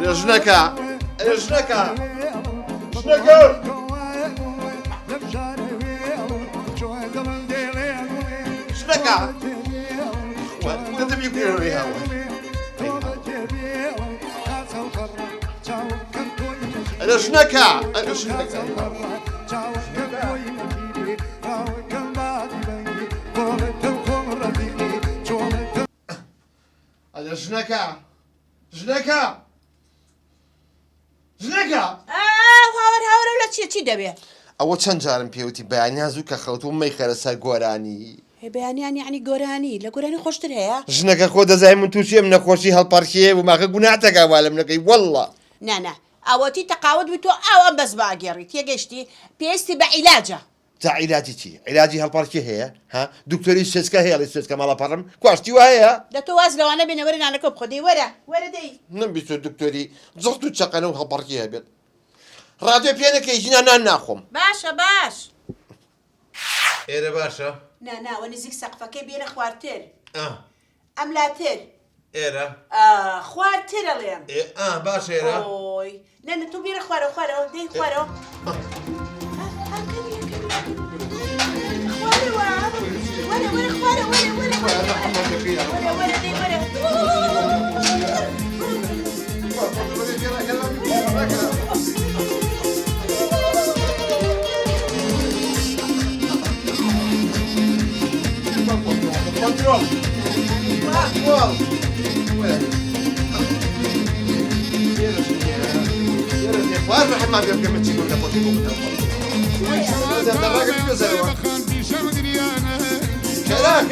أنا جنكا أنا جنكا جنكا وأنت بيقولوا لي هوا أنا جنكا أنا جنكا أنا جنكا جنكا جنكا هاور ولا چی دەبێ؟ ئەوە چەند جارم پێوتی بەیانی هەزوو کە خەوتومەی خەرە سەر گۆرانی بەیانیان یعنی گۆرانی لە گۆرانی خۆشتر هەیە؟ ژنەکە خۆ دەزای من تووشێم نەخۆشی هەڵپەرخیە و ماکە گوناتەکە وا لەم نەکەی وەڵڵا نانا ئەوەتی تەقاوت بوویت تۆ ئەو ئەم بەس باگەڕی تێگەشتی پێویستی بە عیلاجە تا عیلاجی چی؟ عیلاجی هەڵپەرخی هەیە؟ ها دکتۆری سێچکە هەیە لە سێچکە ماڵەپەڕم کواشتی وایە؟ دە تۆ واز لەوانە بێنە وەرە نانەکە بخۆدەی وەرە دەی نەمبیست دکتۆری جەخت و چەقەنە و هەڵپەرخی هەبێت ڕادیۆ پێ نەکەی ژینە نان ناخۆم باشە باش ئێرە باشە؟ ناوە نزیک سەقفەکەی بێنە خوارتر ئەم لاتر ئێرە خوارتر ئەڵێم باش ئێرە ئۆی نەنە تۆ بێرە خوارەوە دەی خوارەوە Control. Control. وين راح ما بيركب تجيب ولا بوتيكو هذا الراجل بيزروا كلام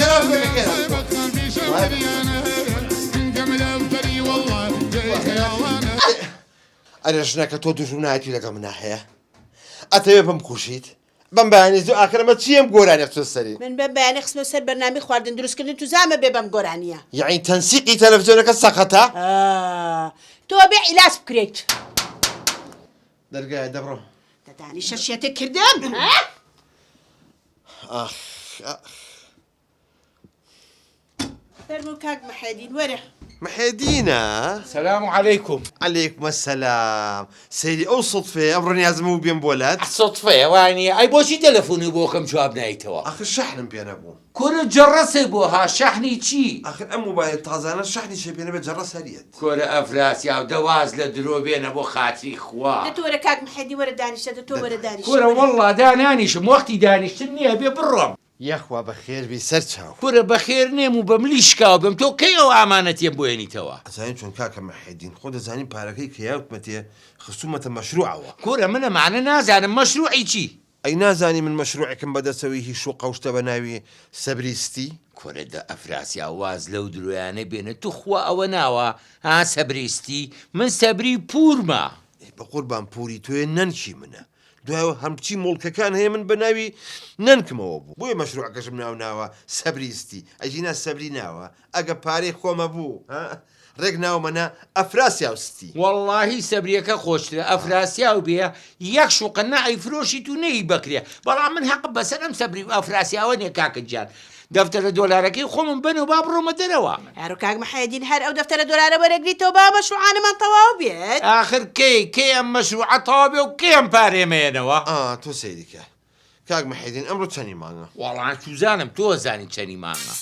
أنا جناك تودو جنايتي لك من ناحية أتبي بمكوشيت بەیانی زۆ ئاکرمە چیم گۆرانی خستە سەری من بە بەیانی خستمە سەر بەرنامی خواردن دروستکردن تو زامە بێ بەم گۆرانیە یعنی تەنسیقی تەلەڤیزیۆنەکە سەقەتە تۆ بێ عیلاج بکرێت دەرگایە دەبڕۆ دەدانی شەشیەتە کردم فەرموو کاک مەحەدین وەرە محێدینە سلام عليكم. عليكم السلام سيدي أو صدفة أمر نيازم بين بولاد صدفة واني أي بوشي تلفوني بوكم جواب نايتوا. آخر شحن بين أبو كل جرسي بوها شحني تشي. آخر أم موبايل تازانا شحني شي بين بجرس هريت كل أفراس يا دواز لدرو بين أبو خاطري خوا. دەتۆ وەرە کاک مەحەدی وەرە دانیشتە تۆ وەرە دانیشتە كل والله دانانيشم وقتي دانشتني أبي بالرم. يخوا بخير بيسرتشاو كل بخير نيمو بمليشكا وبمتو كيو أمانة يبويني توا. زين شون كاكا محيدين خود زاني باركي كياوت متي خصومة مشروع كل من معنا ناس أنا مشروعي تشي. أي نازاني من مشروعكم بدأ سويه شو قوشت بناوي سبريستي كل دا أفراس يا واز لو دروياني بين تخوا أو ناوا ها سبريستي من سبري بورما. بقربان بوري توي ننشي منه دوای هەمچی مڵکەکان هەیە من بەناوی ننکمەوە بوو بۆیە مەشروعەکەشم ناوە سەبریستی ئەژینا سەبری ناوە ئەگە پارەی خۆمە بوو ڕێک ناومەنا ئەفراسیاوستی والله سبريك خوشتر أفراسيا وبيا يكشو قناع يفروشي توني بكريا بلا من حق بس أنا مسبري أفراسيا وني كاك الجان دفتر دولارك خو بنو بابرو مدروا هەرو کاک مەحەدین هەر ئەو دەفتەرە دۆلارە وەرەگریتەوە با مەشروعانەمان تەواو بێت آخر كي أم مشروع طابي وكي أم باري مينوا تۆ سەیریکە کاک مەحیدین ئەمڕۆ چەندی مانگە والله شو زانم تو زاني تشاني ماما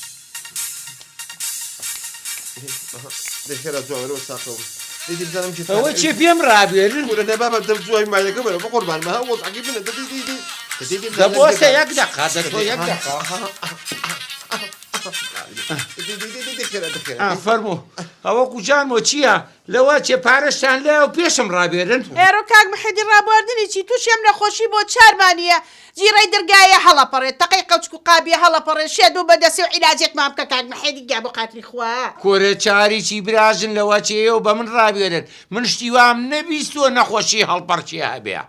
دەکەرە جوارەوە ساقەوە دەیدی بزانم چی هو تشي بيم رابير ولا نبابا دەبجوای مایەکە بەرە بقوربان ما هەوڵ عەقی بنە دەدەیدی دبوسة يقدق هذا تو يقدق فرمو هو كوجان موتشيا لو تشي بارشتان لا وبيشم رابيرن ئێرۆ کاک مەحەدین ڕابواردنی چی تووشێم نەخۆشی بۆ چارمانیە جیڕەی دەرگایە هەڵەپەڕێت تەقەی قەوچک و قابیە هەڵەپەڕێت شێد و بەدەسێ و عیلاجێکمان بکە کاک مەحەدی گیا بۆ خاتری خوا كورة چاری چی براژن لەوە چێ و بە من ڕابێرن من شتیوام نەبیستوە نەخۆشی هەڵپەرچی هەبێ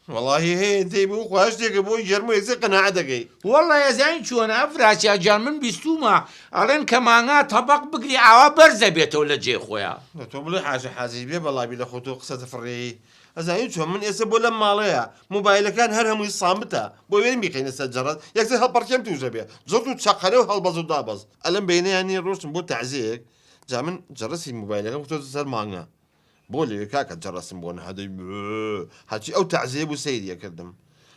والله هي دەی بوو خواش دێکە بۆی جەرمۆیزی قەناعە دەگەی والله يزين شو أنا أفرس يا جان من بيستوما أرين كمانا طبق بقري عوا برزة بيته ولا جي خويا تۆ بڵێ حاجە حازی بێ بەڵا بی لە خۆتۆ قسە دەفڕێی ئەزانی چۆن من ئێستا بۆ لەم ماڵەیە موبایلەکان هەر هەمووی سامتە بۆ وێن میقینە سەر جەڕەت یەکسەر هەڵپەرکێم تووشە بێ جڕت و چەقەرە و هەڵبەز و دابەز ئەلەم بینەیانی ڕۆشتم بۆ تەعزیەک جا من جەڕەسی موبایلەکەم خۆتۆ سەر مانگە بۆ لێ کاکە جەڕەسم بۆ نەهادەی هەچی ئەو تەعزیە بوو سەیریە کردم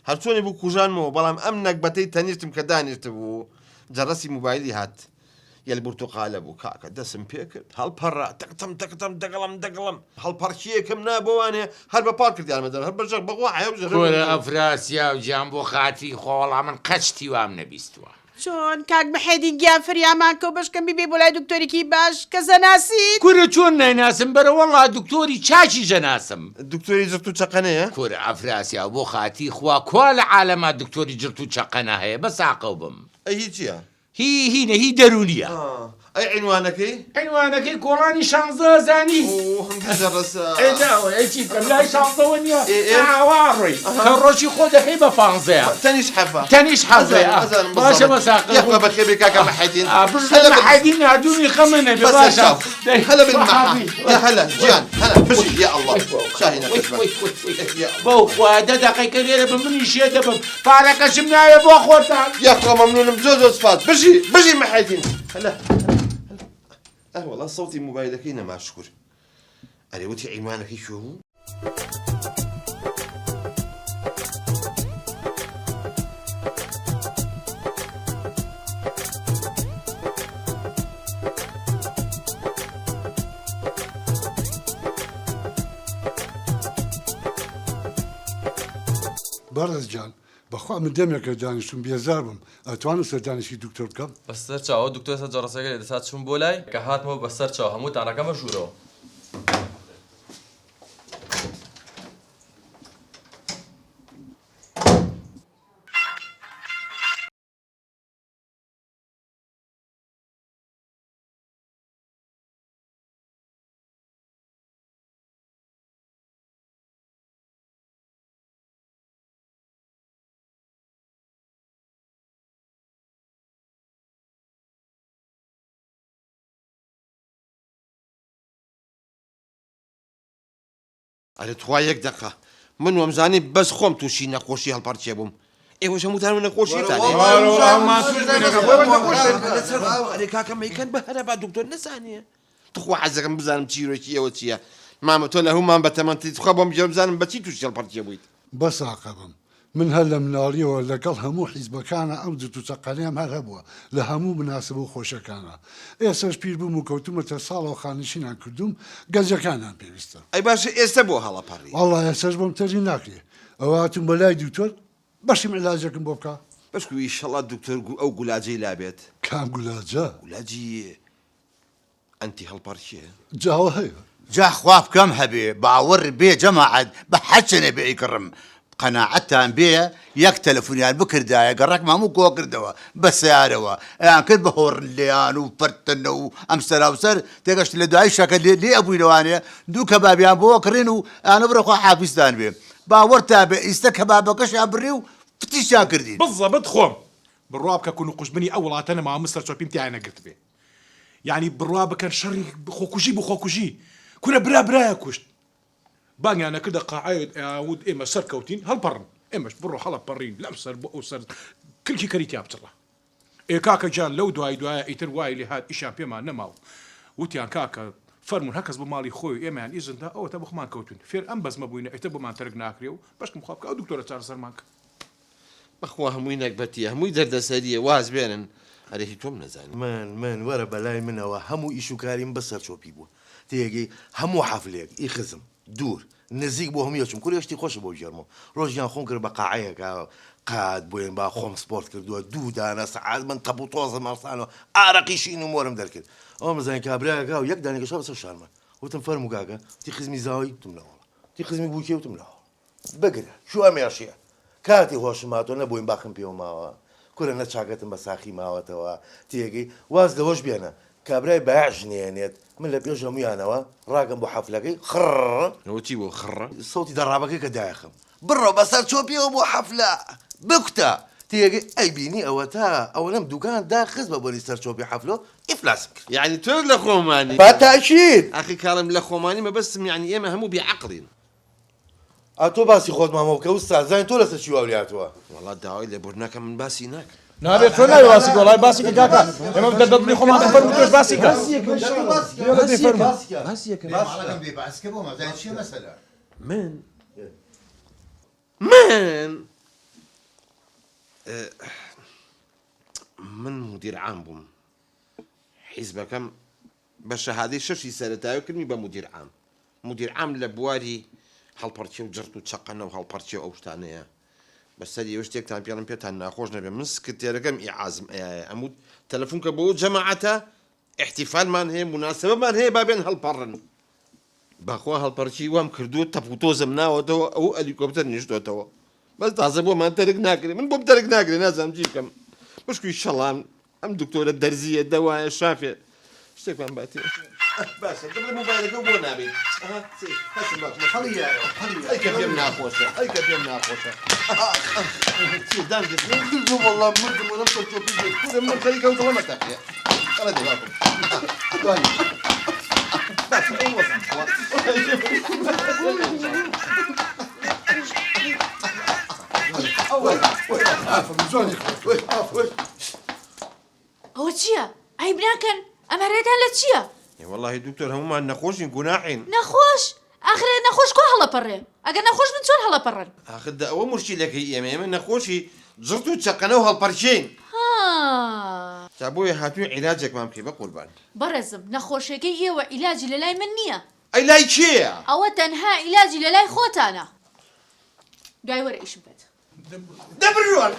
هەرچۆنی بوو کوژانمەوە بەڵام ئەم نەکبەتەی تەنیشتم کە دانیشت بوو جەڕەسی موبایلی هات یەل بورتوقالە بوو کاکە دەسم پێ کرد هەڵپەڕا تەقتەم دەگەڵم هەڵپەرچیەکەم نابوانێ هەر بە پاڵ کردیانمەدەر هەر بەژەق بەغوا کۆرە ئەفراسیا و گیان بۆ خاتی خۆڵا من قەچتی وام نەبیستوە چۆن کاک محەیدی گیان فریامان کە بەشکەم بیبێ بۆ لای دکتۆرێکی باش کە زەناسیت کورە چۆن نایناسم بەرە وەڵا دکتۆری چاچی ژەناسم دکتۆری جرت و چەقەنەیە کورە ئەفراسیا بۆ خاتی خوا کوا لە عالەما دکتۆری جرت و چەقەنە هەیە بە ساقە بم ئەی چییە؟ هی دەرونیە ئەی عنوانەکەی؟ عنوانەکەی گۆڕانی 16 زانی ئەیداوەیەکی کەم لای 16ەوە نییە ئاواڕۆی کە ڕۆژی خۆ دەکەی بە 15 تەنیش حەفە باشە بە ساقە بەخێبێ کاکە محەیدین محەیدین نادومی خەمە نەبێ باشە هەلا بالمەحا یا هەلا گیان هەلا بژی یا ئەڵڵا شاهینەکەش بەو خوا 10 دقیقە لێرە بە منی شێ دەبم پارەکەشم نایە بۆ خۆتان یا خوا مەمنونم زۆر سپاس بژی محەیدین هەلا والله صوتي موبايلك هنا مشكور أريوتي عنوانك شو هو؟ بەڕێز جان بەخوا من دەمێکە دانیشتم بێزار بم ئەتوانم سەردانیشتی دکتۆر بکەم بەسەر چاوە دکتۆر سەر جەڕسەکە لێ دەسات چوون بۆ لای کە هاتمەوە بەسەر چاو هەموو تانەکەمە ژوورەوە ئەرێ توخوا یەک دەقە من وەمزانی بەس خۆم تووشی نەخۆشی هەڵپەرچێ بووم ئێوەش هەمووتان نەخۆشیتان ئەرێ کاکە مەیکەن بە هەرە با دکتۆر نەزانیە توخوا حەزەکەم بزانم چیرۆکی ئێوە چییە مامە تۆ لە هەمومان بەتەمەنتی توخوا بۆم جێ بزانم بەچی تووشی هەڵپەرچێ بوویت بەساقە بم من هەر لە مناڵیەوە لەگەڵ هەموو حیزبەکانە ئەم جوت و چەقەنەیەم هەر هەبووە لە هەموو مناسبە و خۆشەکانە ئێستاش پیر بووم و کەوتومەتە ساڵەوە خانشینان کردوم گەنجەکانان پێویستە ئەی باشە ئێستا بۆ هەڵەپەڕی وەڵڵا ئێستاش بۆم تەری ناکرێ ئەوە هاتووم بە لای دوکتۆر بەشیم عیلاجەکەم بۆ بکە بەشکو ئیشەڵا دکتۆر ئەو گولاجەی لابێت کام گولاجە گولاجی ئەنتی هەڵپەرچێ جاوە هەیە جا خواب بکەم هەبێ باوەڕ بێ جەماعەت بە حەچەنێ بێ ئیکڕم قەناعەتتان بێ یەک تەلەفۆنیان بکردایە گەڕێک ماموو کۆ کردەوە بە سیارەوە ئەیان کرد بە هۆڕلیان و پەرتنە و ئەم سەراوسەر تێگەشت لە دوای شەکە لێ ئەبووینەوانێ دوو کەبابیان بۆ کڕین و ئەانە بڕەخوا حافیزدان بێ باوەڕتا بێ ئیستە کەبابەکەشیان بڕی و فتیشیان کردین بالضبط خۆم بڕوا بکە کون و قوشبنی ئەو وڵاتەنە ما مستەر چۆپیم تیانە گرت بێ یعنی بڕوا بکەن شەڕی خۆکوژی بۆ خۆکوژی کورە برایە کوشت بانیانە کردە قاعەیە ئاود ئێمە سەر کەوتین هەڵپەڕن ئێمەش بڕۆ هەڵەپەڕین لەم سەر بۆ ئەو سەر کلکی کەریتیا بچڕە ئێ کاکە جان لەو دوایە ئیتر وای لێ هات ئیشان پێمان نەماوە وتیان کاکە فەرمون هەکەس بە ماڵی خۆی ئێمەیان ئیزندا ئەوە تا بخمان کەوتون فێر ئەم بەزمە بووینە ئیتر بۆمان تەرک ناکرێ و بەشکم خواب کە ئەو دکتۆرە چارەسەرمان کە بەخوا هەمووی نەکبەتیە هەمووی دەردەسەریە واز بێنن ئەرێکی تۆم نەزانم من وەرە بەلای منەوە هەموو ئیش و کاریم بەسەر چۆپی بووە تێگەی هەموو حەفلێک ئیخزم دوور نزیک بۆ هەموویەچم کوڕێشتی خۆشە بۆ ژێرمەوە ڕۆژیان خۆم کرد بە قاعەیەکە قات بۆێن با خۆم سپۆرت کردووە دوو دانە سەعات من تەب و تۆزە مەڕسانەوە ئارەقیشین و مۆرم دەرکرد ئەو مەزانین کابراەکە و یەک دانێکەشە بەسەر شارمە وتم فەرموو کاکە تی خزمی زاوی وتم لەوەڵە تی خزمی بووکێ وتم لەوە بگرە شو ئەمێشیە کاتی خۆشم هاتۆ نەبووین باخم پێوە ماوە کورە نەچاکەتم بە ساخی ماوەتەوە تێگەی واز لەوەش بێنە کابرای باش نێنێت من لە پێش هەمویانەوە ڕاگەم بۆ حەفلەکەی ئەوەتی بۆ خڕە سەوتی دەڕابەکەی کە دایخم بڕۆ بەسەر چۆپیەوە بۆ حەفلە بکوتە تێگەی ئەی بینی ئەوە تا ئەوە لەم دوکان داخست بە بۆنی سەر چۆپی حەفلۆ ئیفلاسم کرد یعنی تۆ لە خۆمانی بەتاکید ئەخی کاڵم لە خۆمانی مەبەستم یعنی ئێمە هەموو بێعەقڵین ئەتۆ باسی خۆت مامەوە کە وستا زانین تۆ لەسەر چی واولیاتەوە وەڵات داوای لێبوردنەکە من باسی ناکەم نابێت تۆ ناوی باسی کە وڵای باسی کە کاکە ئێمە بدە دڵنی خۆمان فەرمو تۆش باسی کە معلقم بێ باسکە بۆ مەزای چیە مەسەلە من مدیر عام بووم حیزبەکەم بە شەهادەی شەشی سەرەتایی کردنی بە مدیر عام مدیر عام لە بواری هەڵپەرچێ و جرت و چەقەنە و هەڵپەرچێ ئەو شتانەیە بەسەر ئێوە شتێکتان پێڵم پێتان ناخۆش نەبێ من سکرتێرەکەم ئیعازم ئەیە ئەموو تەلەفۆنکە بۆ جەماعەتە احتیفالمان هەیە مناسبەمان هەیە بابێن هەڵپەڕن بەخوا هەڵپەرچی وام کردووە تەپوتۆزم ناوەتەوە ئەو ئەلیکۆپتەر نیشتۆتەوە بەس تازە بۆمان تەرک ناکرێ من بۆم تەرک ناکرێ نازانم چی بکەم بشکوی شەڵام ئەم دکتۆرە دەرزیە دەوایە شافێ شتێکمان باتێ باشە دەبڵێ مۆبایلەکە بۆ نابێت ئەیکە پێم ناخۆشە ئەیکە پێم ناخۆشە چی دانگرت وەڵام مردم وەرم تۆپی بێت من خەریکە و دەوەمە تاقیە ئەڵە دەواکم باشە ئەو وەسم ئەوە چییە؟ عیب ناکەن ئەمەرێتان لە چییە؟ والله دکتۆر هەمومان نەخۆشین گوناحین نەخۆش ئاخرێ نەخۆش کۆ هەڵەپەڕێ ئەگەر نەخۆش من چۆن هەڵەپەڕن؟ ئاخدا ئەوە مشکلەکەی ئێمە نەخۆشی جرت و چەقەنە و هەڵپەرچین تا بۆیە هاتووی عیلاجێکمان بکەی بە قوربان بەڕێزم نەخۆشیەکەی ئێوە عیلاجی لە لای من نییە ئەی لای کێیە؟ ئەوە تەنها عیلاجی لە لای خۆتانە دوای وەرە ئیشم بێت دەبڕوان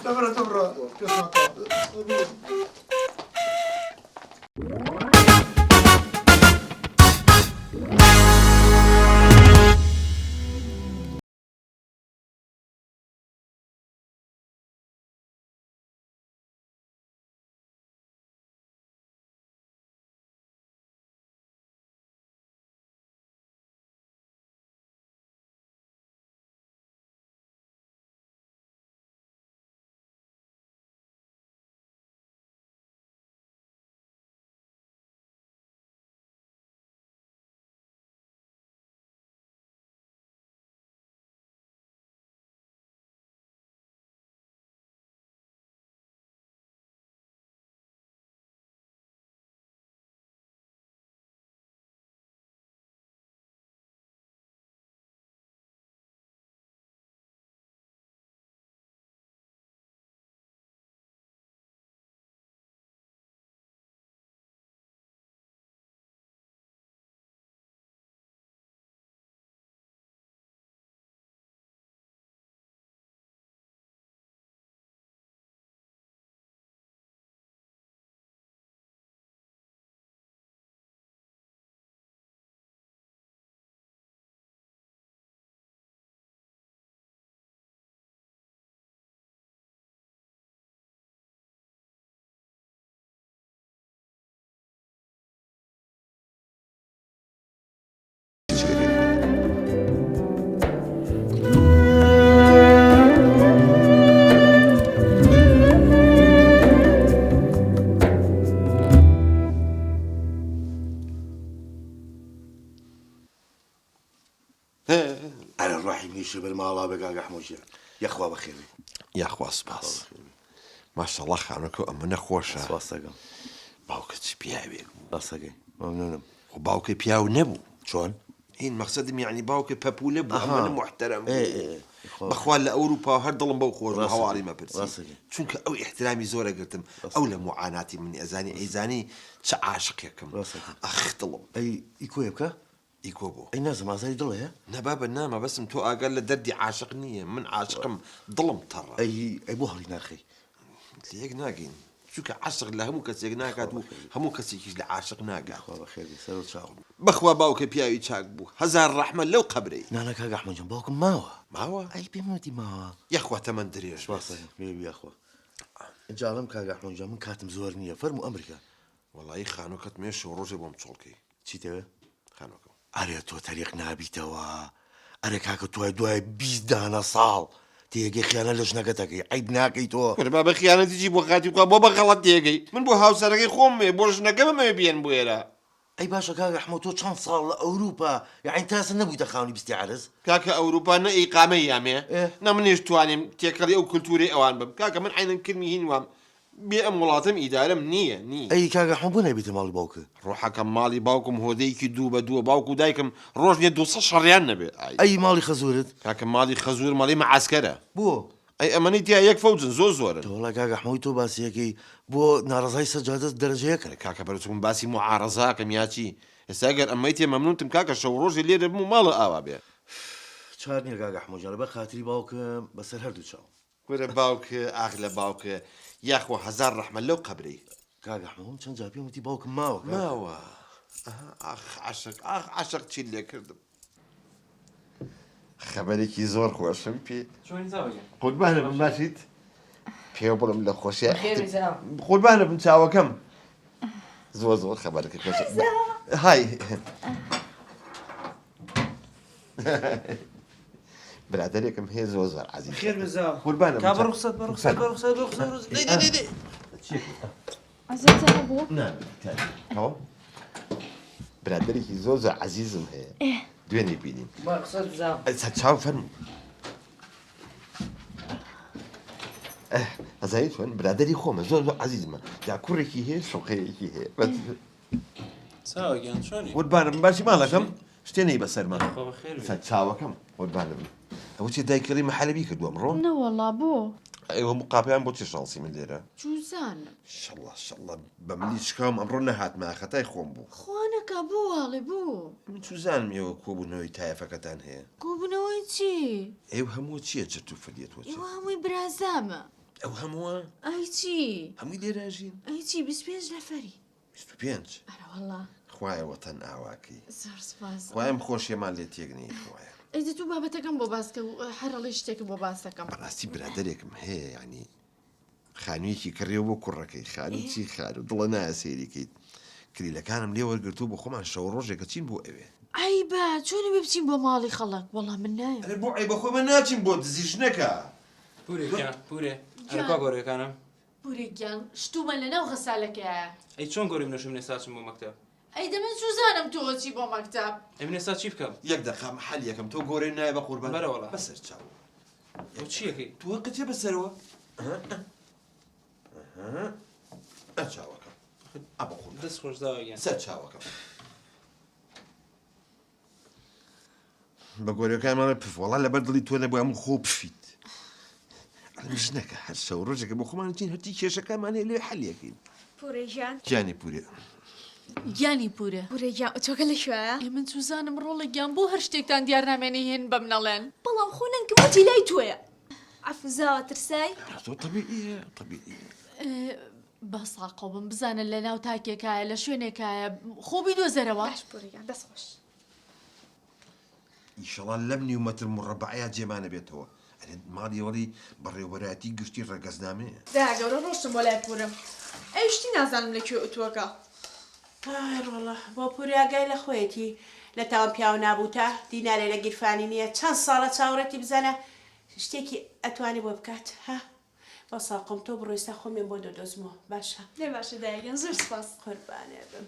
أنا نروح يمشي بالمالا بقى حموشي يا أخوة بخير یاخوا سپاس ماشەڵڵا خانووەکە ئەمە نەخۆشە سواسەکەم باوکت پیاوێک بوو ڕاستەکەی ممنونم و باوکە پیاو نەبوو چۆن؟ هین مەقسەدم یعنی باوکە پەپولە بوو ئەها. ئەمە محتەرەم إيه. بەخوا لە ئەوروپا هەر دڵم بەو خۆش ڕاستە. هەواڵی مەپرسی ڕاستە. چونکە ئەو احترامی زۆرە گرتم ئەو لە معاناتی منی ئەزانی ئەیزانی چه عاشقێکم ڕاستە. ئەخ دڵم أي يكوي بكا؟ ئیکۆ بۆ أي نازم عزاري ضلها نەبابە نامە بەسم تۆ ئاگەر لە دەردی عاشق نییە من عاشقم دڵم تەڕە أي بوهري ناخي لێک ناگەین چونکە عاشق لە هەموو کەسێک ناکات و هەموو کەسێکیش لە عاشق ناگات أخوة بخير سلام شاو بەخوا باوکە پیاوی چاک بوو هەزار ڕەحمە لەو قەبرەی نانا كاغا أحمد جنباكم ماوا ماوە أي بيموتي ماوا یەخوا تەمەند درێژ بێت. واصل بيبي يا أخوة جالم كاغا أحمد جا من كاتم زورنية فرمو أمريكا وڵی خانووکەت مێش و ڕۆژێ بۆم چۆڵکەی چی تەوێ؟ خانووکە ئەرێ تۆ تەریق نابیتەوە ئەرێ کاکە توای دوای 20 دانە ساڵ تێگەی خیانە لە ژنەکەتەکەی عیب ناکەی تۆ با بە خیانەتیجی بۆ خاتی بکە بۆ بە غەڵەت تێگەی من بۆ هاوسەرەکەی خۆمێ بۆ ژنەکەمەوێ بێن بۆ ئێرە ئەی باشە کاکە ئەحمەد تۆ چەند ساڵ لە ئەوروپا یعنی تاسە نەبوویتە خاونی بیستی عەرز کاکە ئەوروپا نە ئیقامەی یامێ إيه. نە منێش توانیم تێکەڵی ئەو کولتوری ئەوان بم کاکە من عینەن کرمی هین وام بێ ئەم وڵاتم ئیدارەم نییە ئەی کاگە حمو بۆ نەبێتە ماڵی باوکە ڕۆحەکەم ماڵی باوکم هۆدەیەکی دوو بە دووە باوک و دایکم ڕۆژ نیە 200 شەڕیان نەبێ ئەی ماڵی خەزورت کاکە ماڵی خەزور ماڵی مەعاسکەرە بۆ ئەی ئەمەنی تیا یەک فەوجن زۆرن وڵا کاگە حمووی تۆ باسیەکەی بۆ ناڕزای سەجادە دەرەجەیە کرد کاکە بەرچوون باسی معارەزاکەم یاچی ئێستا ئەگەر ئەمەی تێ مەمنونتم کاکە شەو ڕۆژی لێرە بم و ماڵە ئاوا بێ چار نییە کاگە حموجانە بە خاتری باوکم بەسەر هەردوو چاو وەرە باوکە ئاخ لە باوکە یاخۆ هەزار ڕەحمە لەو قەبرەی کاگە حموم چەند جا پێم وتی باوکم ماوە ماوە ئاخ عاشق چی لێ کردم خەبەرێکی زۆر خۆشم پێ قوربانە بم باشیت پێ بڵم لە خۆشیە قوربانە بم چاوەکەم زۆر خەبەرەکە خۆش های برادێکم هەیە زۆر عەزیز قوربانە کا بڕخسەت ئەوە برادێکی زۆر عەزیزم هەیە دوێنێ بینین چاو فەرمو ئەزایی چۆن برادری خۆمە زۆر عەزیزمە جا کوڕێکی هەیە شوقەیەکی هەیە قوربانم باشی ماڵەکەم شتێنەی بەسەرمان چاوەکەم قوربانم ئەوە چێ دایکەڵی مەحەلەبی کردووە ئەمڕۆ نەوەڵا بۆ ئەوە مقاپیان بۆ چێ شانسی من لێرە جوزانم شەڵڵا بە ملی شکام ئەمڕۆ نەهاتمە خەتای خۆم بوو خوانەکە بۆ واڵێ بۆ من چوزانم ئێوە کۆبوونەوەی تایەفەکەتان هەیە کۆبوونەوەی چی؟ ئێوە هەموو چییە جەت و فەلیەتوە ئێوە هەمووی برازامە ئەو هەمووە ئەی چی؟ هەمووی لێراژین ئەی چی 25 نەفەری 25 ئەرەوەڵا خوایە وەتەن ئاواکەی زۆر سپاس خوایم خۆشیەمان لێ تێگنی خوایە ئەیدە تو بابەتەکەم بۆ باسکە و هەرەڵی شتێکم بۆ باسەکەم بەڕاستی برادێکم هەیە ینی خانوویەکی کڕێەوە بۆ کوڕەکەی خانی چی خار و دڵە نایە سێریکەیت کلیلەکانم لێ وەرگرتو بۆ خۆمان شەو ڕۆژێکە چین بۆ ئەوێ ئەی با چۆنی بێ بچین بۆ ماڵی خەڵک وەڵام من نایە بۆ ئەی بە خۆمە ناچین بۆ دزیژنەکە پورێ ئەرکا گۆڕیەکانم پورێکیان شتومە لەناو غەسالەکەیە ئەی چۆن گۆڕیم نەشم نێساچم بۆ مەکتەب ئەی دەمە جوزانم تۆ چی بۆ مەکتەب ئەم نێستا چی بکەم یەک دەقام حەل یەکەم تۆ گۆڕێ نایە بە قوربان بەرەوەڵا. بەسەر چاو ئەو چیەکەی تو قەتێ بەسەرەوە چاوەکەم ئەبە خۆ دەست خۆشداوەگەن سەر چاوەکەم بە گۆرەکانمانە پفۆڵا لەبەر دڵی تۆ نەبوو هەموو خۆ پفیت ژنەکە هەر شەو ڕۆژێکە بۆ خۆمان چین هەرتی کێشەکانمانێ لێ حەلیەکەین پورێژیان گیانی پورێ گیانی پورە پورێژیان ئۆتۆکە لە شوێە ئێ من سوزانم ڕۆڵە گیان بۆ هەر شتێکتان دیار نامێنی هێن بە منەڵێن بەڵام خۆننکە وەتی لای تۆیە ئەفزاوە ترسای تۆ طبیعیە بەساقۆ بم بزانن لە ناو تاکێکایە لە شوێنێکایە خۆبی دۆزەرەوە باش پورێژیان دەست خۆش ئیشەڵا لەم نیومەتر مڕەبعەیە جێمانە بێتەوە ماڵی وەڵی بەڕێوەبەرەتی گشتی ڕێگەزنامەیە داگەورە ڕۆشتم بۆ لای پورم ئەی شتی نازانم لەکوێ ئۆتۆکە ڕۆڵە بۆ پوریاگای لە خۆیەتی لە تاوان پیاو نابووتە دینارێ لە گیرفانی نییە چەند ساڵە چاوەڕێتی بزانە شتێکی ئەتوانی بۆ بکات ها بە ساقم تۆ بڕۆیستا خۆمێن بۆ دۆدۆزمەوە باشە لێ باشە دایگەن زۆر سپاس قوربانێ بم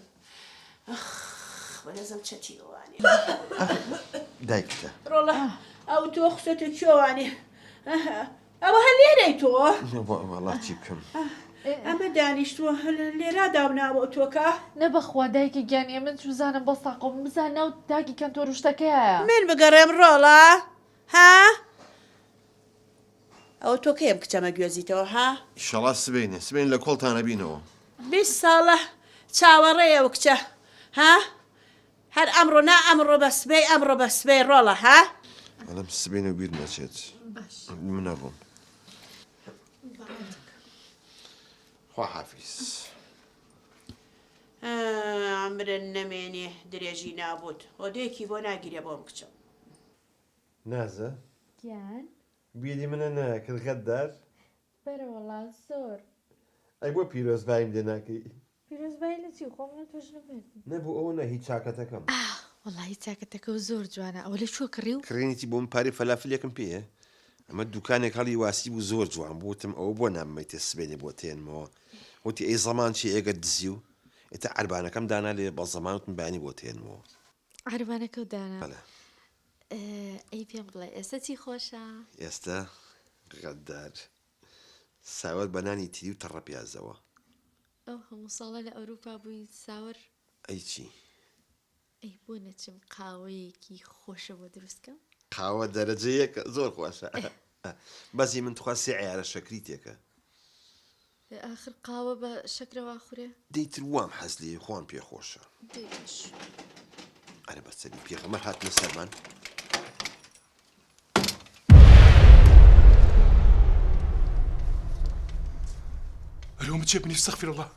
بەنەزم چەتیوانی دایکتە ڕۆڵە ئەو تۆ خسەتە کێوانی ئەوە هەر لێرەی تۆ وەڵا چی بکەم ئەمە دانیشتووە لێرا داوناوە تۆکە نەبەخوا دایکی گیانی من سوزانم بە ساقۆ بزان ناو تاکی کەن تۆ ڕشتەکەیە من بگەڕێم ڕۆڵە ها ئەو تۆ کەم کچەمە گوێزیتەوە ها ئیشەڵا سبێن لە کۆڵتانە بینەوە 20 ساڵە چاوەڕێیە و کچە ها هەر ئەمڕۆ نا ئەمڕۆ بەسبەی ئەمڕۆ بەسبەی ڕۆڵە ها ئەلم سبێن و بیر نەچێت منە ڕۆم خوا حافیز ئەمرن نەمێنێ درێژی نابوت هۆدەیەکی بۆ ناگیرێ بۆم کچە نازە گیان بیری منە ناکرد غەددار بەرەوەڵا زۆر ئەی بۆ پیرۆزبایم لێ ناکەی پیرۆزبای لە چی خۆم تۆش نەبێت نەبوو ئەوە نە هیچ چاکەتەکەم وەڵی چاکەتەکە زۆر جوانە ئەوە لە چوە کڕی و کڕێنێتی بۆم پارەی فەلافلێکم پێیە ئەمە دوکانێک هەڵی واسی بوو زۆر جوان بوتم ئەوە بۆ نامەیتە سبێنێ بۆ تێنمەوە وتی ئەی زەمان چی ئێگە دزی و ئێتە عربانەکەم دانا لێ بە زەمانتم بانی بۆ تێنمەوە عربانەکە و دانا ئەی پێم بڵێ ئێستا چی خۆشە ئێستا غەددار ساوەر بەنانی تری و تەڕە پیازەوە. ئەو هەموو ساڵە لە ئەوروپا بووی ساور ئەی چی؟ ئەی بۆ نەچم قاوەیەکی خۆشە بۆ دروستکەم. قاوە دەرەجەیەکە زۆر خۆشە. بەزی من توخوا سێ عیارە شەکری تێکە. آخر قاوە بە شەکرەوە خوورێ؟ دەیتر وام حەز لێ خۆم پێخۆشە. دێش. ئەرە بەسەری پێغەمبەر هاتنە سەرمان. اليوم تجيبني استغفر الله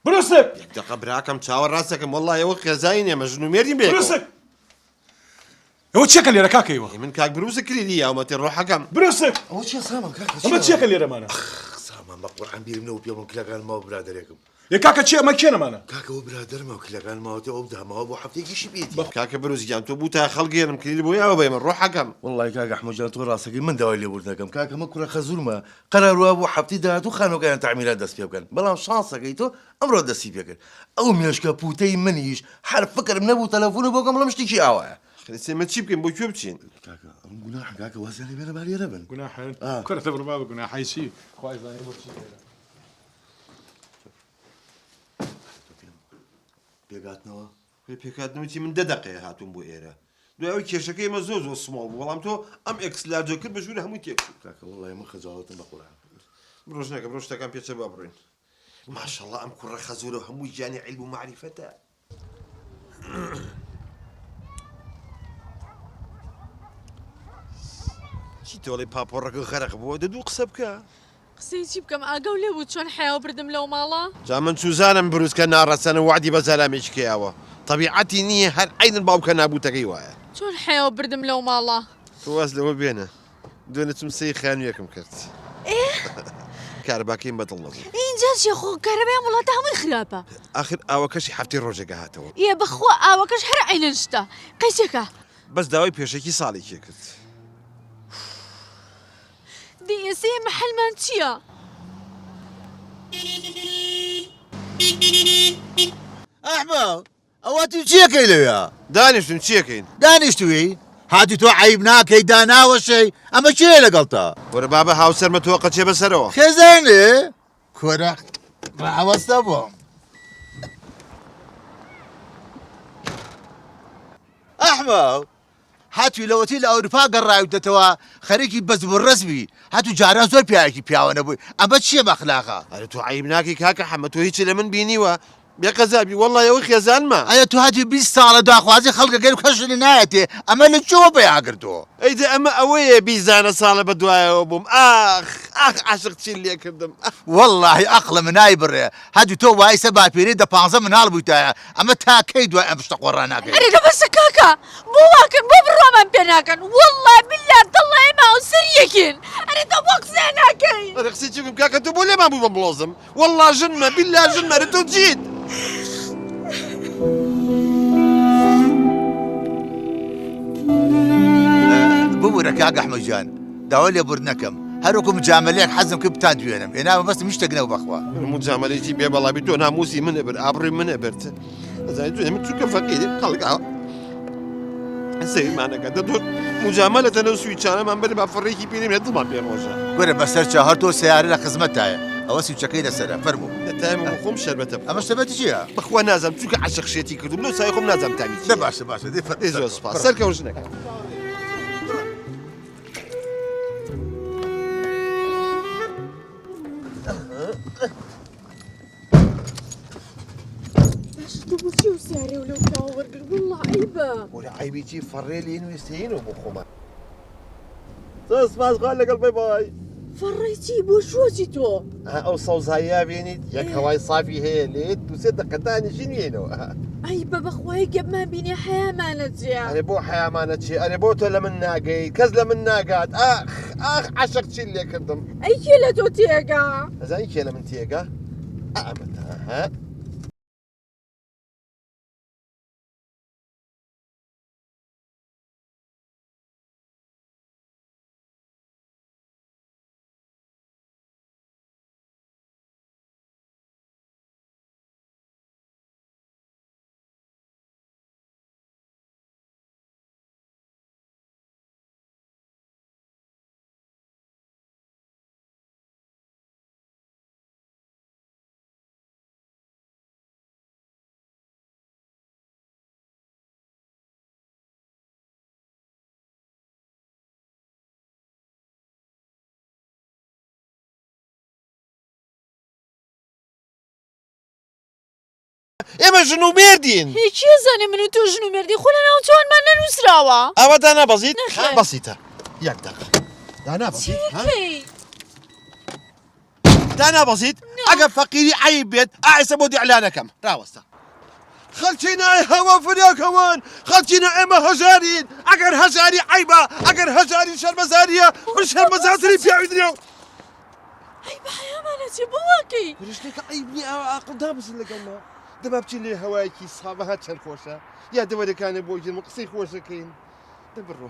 بروسك یەک دقە براکەم چاوە ڕاستەکەم وەڵڵا ئێوە خێزاینێ مەژنومێری بێ. بروسك ئەوە چیەکە لێرە کاکەیوە؟ من کاک بروسە کردی یاومەتی ڕۆحەکەم. بروسك ئەوە چیە سامان کاکە ئەمە چیەکە لێرەمانە؟ سامان بە قورعان بیرم نەوە پێم کلەکان ماوە برادەرێکم. یە کاکە چی ئەمە کێنەمانە؟ کاکەەوە برادەرمە کلەکان ماوەتەوە ئەو داماوە بۆ هەفتێکیشی بێتی. کاکە بروزگیان تۆ بوو تا خەڵگێنم کردی بۆ یاوە بێ من ڕۆحەکەم. وڵی کاکە ئەحمەدجان تۆ ڕاستەکەی من داوای لێبور دەکەم کاکە مە کوڕە خەزوورمە قەراروا بۆ هەفتی داهات و خانۆکەیان تعمیرات دەست پێ بکەن بەڵام شانسەکەی تۆ ئەمڕۆ دەستی پێکرد ئەو مێشکە پوتەی منیش هەر فکرم نەبوو تەلەفۆنە بۆکەم لەم شتێکی ئاوایە. خێسێمە چی بکەین بۆ کوێ بچین؟ کاکە ئەم گوناحە کاکە وازیان لێ بێنە بالێرە بن. گوناحن کورە تەبڕ بابە گوناحی چی؟ خوای زانێ بۆ چی لێرە. پێگاتنەوە پێکاتنەوەی من 10 دقەیە هاتووم بۆ ئێرە. دوای ئەوی کێشەکەی مە زۆر سماڵ بوو بەڵام تۆ ئەم ئەکسلارجۆ کرد بە ژوورە هەمووی تێکچوو. کاکە وڵی من خەجاڵەتم بە قورعان. ڕۆژ نەکە ڕۆژ شتەکان پێچە با بڕۆین. ماشەڵڵا ئەم کوڕە خەزۆرە هەمووی گیانی عیلم و معریفەتە. چی تۆڵی پاپۆڕەکە غەرق بووە دەدوو قسە بکە. قسەی چی بکەم ئاگەو لێ بوو چۆن حیاو بردم لەو ماڵە؟ جا من چوزانم بروسکە ناڕەسەنە وعدی بە زەلامێکی کەیاوە. طبیعەتی نییە هەر عینن باوکە نابووتەکەی وایە. چۆن حیاو بردم لەو ماڵە؟ تۆ واز لەوە بێنە. دوێنێ چم سەی خانوویەکم کرد. کارەباکەیم بەدڵ نەبوو. اینجا چی خۆ کارەبایان وڵاتە هەمووی خراپە. ئاخر ئاوەکەشی هەفتەی ڕۆژێکە هاتەوە. یە بەخوا ئاوەکەش هەر عینەن شتە. قەیسێکە؟ بەس داوای پێشێکی ساڵێکی کرد. دی ئێستا ئێمە حەلمان چییە؟ ئەحمەد ئەوە تو چیەکەی لەوێ؟ دانیشتم چیەکەین؟ دانیشتووی؟ هاتی تۆ عیب ناکەی داناوەشەی ئەمە کێ لەگەڵتە؟ وەرە بابە هاوسەرمە تۆ قەچێ بەسەرەوە. خێزانێ؟ کۆرە ڕاوەستە بووم. ئەحمەد هاتووی لەوەتی لە ئەوروپا گەڕاویتەوە خەریکی بەز بۆ ڕەسبی هاتوو جاران زۆر پیاوێکی پیاوە نەبووی ئەمە چییە بەخلاقە؟ ئەرە تۆ عیب ناکەی کاکە حەمە تۆ هیچی لە من بینیوە بێ قەزابی وەڵڵای ئەوەی خێزانمە. ئەیە تو هاتی 20 ساڵە داخوازی خەڵکەکەی کەشنی نایەتێ ئەمە لە چۆوە بەیاگرتەوە؟ ئەیدە ئەمە ئەوەیە 20 ساڵە بەدوایەوە بووم. ئاخ عاشق چی لێ کردم. وەڵڵاهی ئەقڵە منای بڕێ هەدی تۆ وایسە باپیرەی دە 15 مناڵ بوویتایە ئەمە تاکەی دوای ئەم شتە قۆڕا ناکەی. ئەرێ دەبەسە کاکە بۆ واکەن بۆ بڕۆمان پێ ناکەن وەڵڵا بیللا دڵڵا ئێمە ئەوسەریەکین ئەرێ تۆ بۆ قسە ناکەی. ئەرە قسەی چی بکەم کاکە تۆ بۆ لێمان بوو بە بڵۆزم وەڵڵا ژنمە بیللا ژنمە ئەرە تۆ چیت؟ ببوورە کاک ئەحمەدجان داوا لێبور نەکەم هەروەکو مجاملەیەک حەزم کرد بتان دوێنم هێناوە بەستم هیچ شتێک نەوە بەخوا. مجاملەیەکی بێ بەڵامی تۆ ناموسی منە بر ئابڕووی منە برد. ئەزانیت دوێنێ من چووکە فەقیری خەڵکا سەیرمانەکە دەدۆ مجاملەتە لەو سویچانەمان بەرێ با فڕێکی پێریم لە دڵمان پێ ڕۆژە. گوەرە بەسەر چاهەر تۆ سیارە لە خزمەتایە ئەوە سوچەکەی لەسەرە فەرموو. دەتایم خۆم شەربەتە ئەمە شەربەتی چییە؟ بەخوا نازانم چونکە عاشق شێتی کردم لەو سای خۆم نازانم تامی چییە. باشە باشە دەی زۆر سوپاس سەرکەوت ژنەکە. بۆچی و سیارێ و لەو پیاوە وەرگرت وەڵڵا عیبە. وەرە عیبێکی فەڕێ لێ نوێستێنەوە بۆ خۆمان. زۆر سوپاس خوا لەگەڵ بای بای. فەڕێ چی بۆ شۆچی تۆ؟ ئەو سەوزاییە بێنیت یەک هەوای سافی هەیە لێت دوسێ دەقەتانیشی نوێنەوە. عیبە بەخوای گەبمان بینێ حەیامانە جیا. ئەرێ بۆ حەیامانە چێ ئەرێ بۆ تۆ لە من ناگەی کەس لە من ناگات ئاخ عاشق چی لێ کردم. ئەی کێ لە تۆ تێگا؟ ئەزانی کێ لە من تێگا؟ ئەمەتە ئێمە ژن و مێردین هیچی زانێ من و تۆ ژن و مێردی خۆ لە ناوچەوانمان نەنووسراوە ئەوە دانابەزیت نەخێر. بەسیتە یەک دەقە دانابەزیت چیکەی دانابەزیت ئەگە فەقیری عیب بێت ئایسە بۆ دیعلانەکەم ڕاوەستە خەڵکی نای هەوا فراکەوان خەڵکی نە ئێمە هەژارین ئەگەر هەژاری عیبە ئەگەر هەژاری شەرمەزاریە من شەرمەزاتری پیاوی درێو ئەی بەهەیەمانە چێ بۆ واکەی ڕشتێکە عیبنی ئەوە ئاقڵ دابزن لەگەڵما دەبا بچین لێ هەوایەکی سابەها چەند خۆشە یا دەوەرەکانە بۆ گرم قسەی خۆشەکەین دەبڕۆ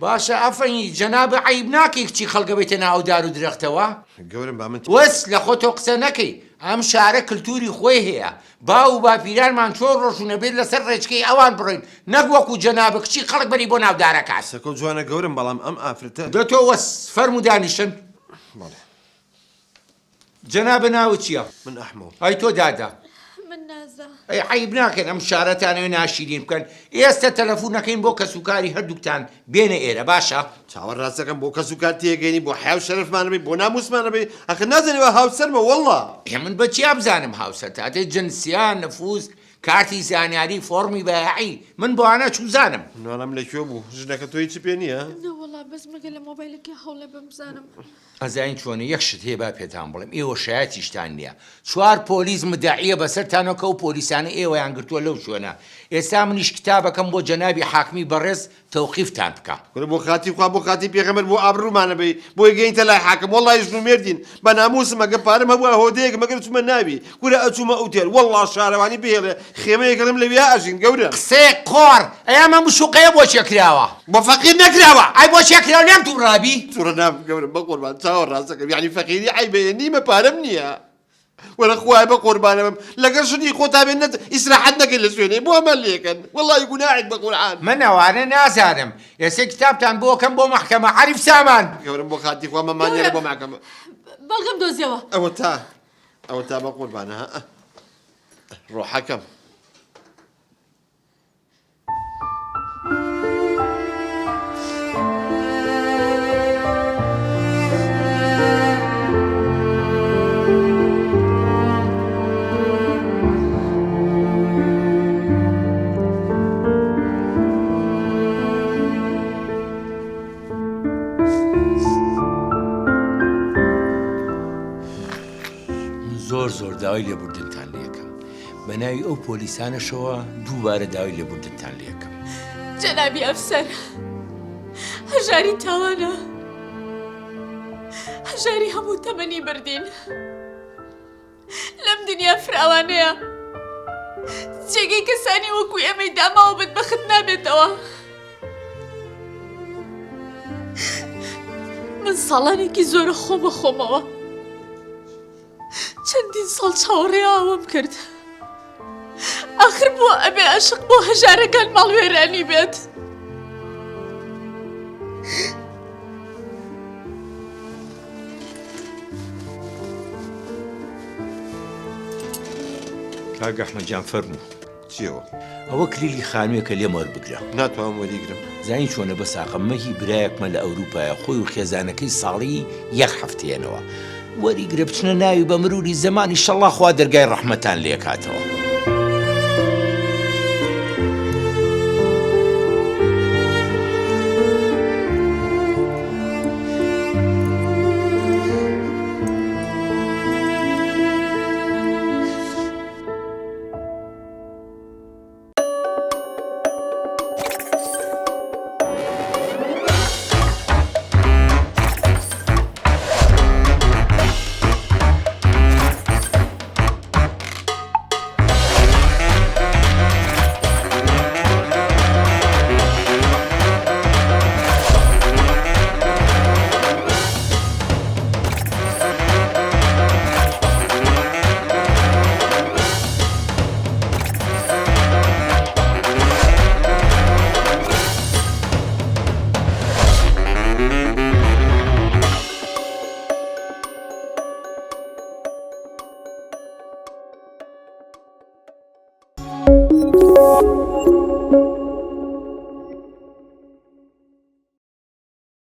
باشە ئەفەنی جەنابە عیب ناکەی کچی خەڵگە بێتە ناو دار و درەختەوە گەورم با من وەس لە خۆ تۆ قسە نەکەی ئەم شارە کللتوری خۆی هەیە با و باپیرانمان چۆن ڕۆژونە بێت لەسەر ڕێچکەی ئەوان بڕۆین نەک وەکو جەنابە کچی خەڵک بەری بۆ ناو دارەکەات سەکۆ جوانە گەورم بەڵام ئەم ئافرەتە دەتۆ وەس فەرمو دانیشن جەنابە ناوت چییە؟ من ئەحمەوە ئەی تۆ دادا من نازە ئەی عیب ناکەن ئەم شارەتانەوێ ناشیرین بکەن ئێستا تەلەفۆنەکەین بۆ کەسوکاری هەردووکتان بێنە ئێرە باشە چاوە ڕاستەکەم بۆ کەس و کار تێگەینی بۆ حیاو شەرفمانە بێ بۆ ناموسمانە بێ ئەخە نازانیوە هاوسەرمە وەڵڵا من بەچیا بزانم هاوسەر تاتێ جنسیان نەفوس کارتی زانیاری فۆرمی بەیاعی من بۆوانە چوزانم نوانم لەکوێ بوو ژنەکە تۆی چ پێ نییە نەوەڵا بەس مەگە لە مۆبایلەکە هەوڵێ بمزانم ئەزاین چۆنە یەک شت هەیە با پێتان بڵێم ئێوە شایەتیشتان نییە چوار پۆلیس مدعیە بەسەرتانەوە و پۆلیسانە ئێوەیان گرتووە لەو شوێنە ئێستا منیش کتابەکەم بۆ جەنابی حاکمی بەڕێز تەوقیفتان بکە بۆ خاتی خوا بۆ خاتی پێغەمبەر بۆ ئابروومانە بێ بۆی گەینتە لای حاکم وەڵڵای ژن و مێردین بە ناموسم ئەگە پارەم هەبووە هۆدەیەک مەگەر چوومە ناوی کورە ئەچوومە ئوتێل وەڵڵا شارەوانی بهێڵێ خێمەیەکەڵم لەویا ئەژین گەورە قسەی قۆڕ ئەیامە مشوقەیە بۆ چێکراوە بۆ فەقیر نەکراوە ئای بۆ چێکراوە لێم توو ڕابی تووڕە نام گەورم بە قوربان چاوە ڕاستەکەم یعنی فەقیری عیبەیە نیمە پارەم نییە وەرە خوای بە قوربانەم لەگەر شنی خۆتا بێن نەت ئیسراحەت نەکەی لە شوێنێ بۆ ئەمە لێکەن وەڵڵی گوناحێک بە قورعان من ئەوانە نازانم ئێستا کتابتان بۆکەم بۆ مەحکەمە عەریف سامان گەورم بۆ خاتی خوا مەمانیێرە بۆ ماکەمە بەڵگەم دۆزیەوە ئەوە تا بە قوربانە ها ڕۆحەکەم زۆر داوای لێبوردنتان لێکم بە ناوی ئەو پۆلیسانەشەوە دووبارە داوای لێبوردنتان لێکم جەنابی ئەفسەر هەژاری تاوانە هەژاری هەموو تەمەنی بردین لەم دنیا فراوانەیە جێگەی کەسانی وەکو ئێمەی داماوە بەدبەخت نابێتەوە من ساڵانێکی زۆرە خۆمە خۆمەوە چەندین ساڵ چاوەڕێ ئاوەم کرد ئاخر بۆ ئەبێ عاشق بۆ هەژارەکان ماڵوێرانی بێت کاک ئەحمەدجان فەرموو چیەوە ئەوە کلیلی خانوویەکە لێم وەربگرە ناتوانم وەریگرم زانی چۆنە بە ساقەمەهی برایەکمە لە ئەوروپایە خۆی و خێزانەکەی ساڵی یەک هەفتەیەنەوە وەریگرە بچنە ناوی بە مروری زەمانی شەڵڵا خوا دەرگای ڕەحمەتان لێکاتەوە بکە